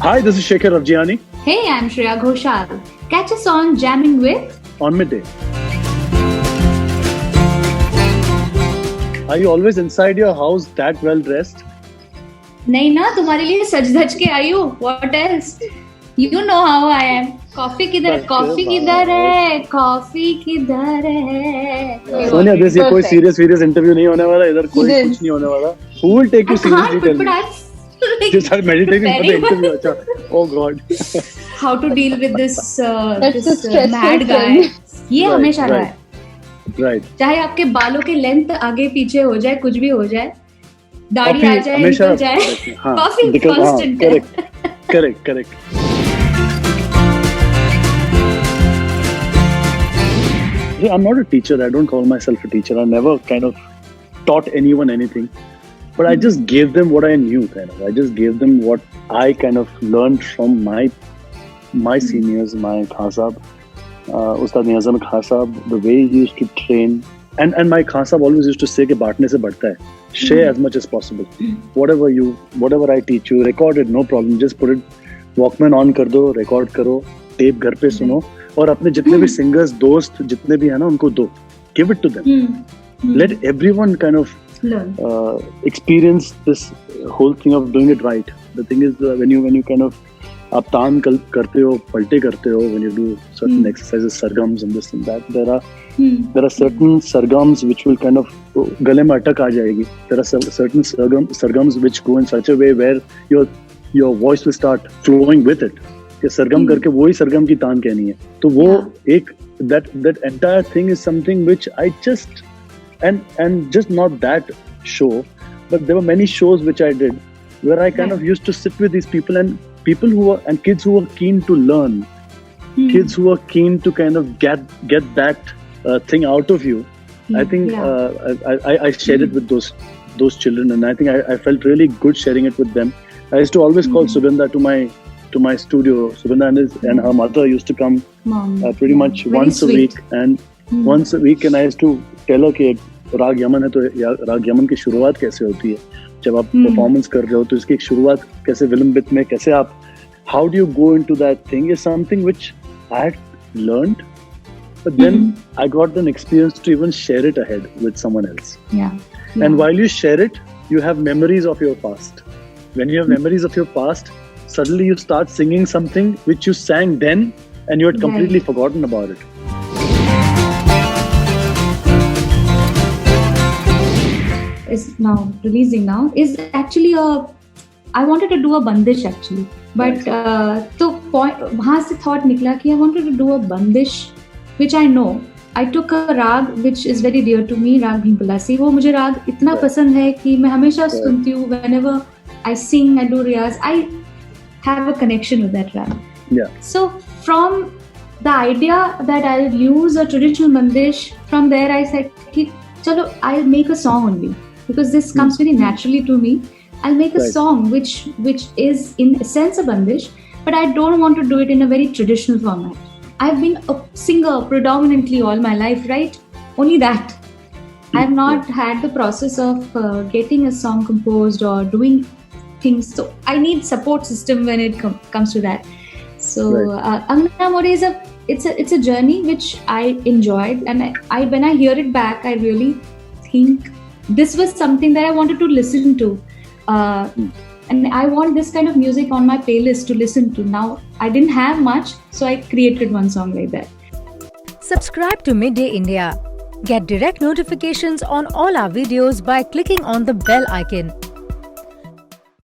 Hi, this is Shekhar Avjiani Hey, I'm Shreya Ghoshal. Catch us on Jamming with. on Midday. Are you always inside your house that well dressed? नहीं ना, तुम्हारे लिए सज धज के आई हूँ. What else? You know how I am. Coffee किधर है? कॉफी किधर है? कॉफी किधर है? सोनिया, दिस ये कोई सीरियस इंटरव्यू नहीं होने वाला. इधर कोई कुछ नहीं होने वाला. Who will take you seriously? Tell me. You start meditating for the interview. अच्छा. Oh God. How to deal with this stressful mad guy? ये Right, हमेशा रहा right. है. Right. चाहे आपके बालों के लेंथ आगे पीछे हो जाए, कुछ भी हो जाए, दाढ़ी Coffee आ जाए, हमेशा निकल जाए, हाँ, कॉफी because- हाँ, कांस्टेंट है. correct. Yeah, I'm not a teacher. I don't call myself a teacher. I never kind of taught anyone anything. But I just gave them what I knew, kind of. I just gave them what I kind of learned from my seniors, my Khan Sahab, Ustad Niyazam Khan Sahab, the way he used to train. And my Khan Sahab always used to say कि बांटने से बढ़ता है. Share as much as possible. Whatever I teach you, record it, no problem. Just put it, Walkman on कर दो, record करो, tape घर पे सुनो, और अपने जितने भी singers, दोस्त, जितने भी है ना, उनको दो. Give it to them. Let everyone kind of Learn. experience this whole thing of doing it right. The thing is, when you kind of आप तान करते हो, पलटे करते हो, when you do certain exercises, sargams and this and that, there are certain sargams which will kind of गले में अटक आ जाएगी. There are certain sargams which go in such a way where your voice will start flowing with it. कि सरगम करके वही सरगम की तान कहनी है. तो वो एक that entire thing is something which I just and just not that show, but there were many shows which I did where I kind of used to sit with these people and kids who were keen to learn, kids who were keen to kind of get that thing out of you. I think I shared it with those children, and I think I felt really good sharing it with them. I used to always call Sugandha to my studio. Sugandha and her mother used to come pretty much Very once sweet. a week, and once a week, and I used to tell her कि राग Yemen है तो राग Yemen की शुरुआत कैसे होती है, जब आप परफॉर्मेंस कर रहे हो तो इसकी एक शुरुआत कैसे विलंबित में कैसे आप how do you go into that thing is something which I had learned, but then I got an experience to even share it ahead with someone else. And while you share it, you have memories of your past. When you have memories of your past, suddenly you start singing something which you sang then and you had completely forgotten about it. Is now releasing now is actually I wanted to do a bandish actually, but तो वहाँ से thought निकला कि I wanted to do a bandish which I know. I took a rag which is very dear to me, राग भीम पलासी. वो मुझे राग इतना पसंद है कि मैं हमेशा सुनती हूँ. Whenever I sing, I do riyaz, I have a connection with that rag. So from the idea that I'll use a traditional bandish, from there I said कि चलो I'll make a song only. Because this comes very naturally to me. I'll make a song which is in essence a bandish, but I don't want to do it in a very traditional format. I've been a singer predominantly all my life, right? Only that. I've not had the process of getting a song composed or doing things. So I need support system when it comes to that. So Angna More is it's a journey which I enjoyed, and I when I hear it back, I really think this was something that I wanted to listen to, and I want this kind of music on my playlist to listen to. Now I didn't have much, so I created one song like that. Subscribe to Midday India. Get direct notifications on all our videos by clicking on the bell icon.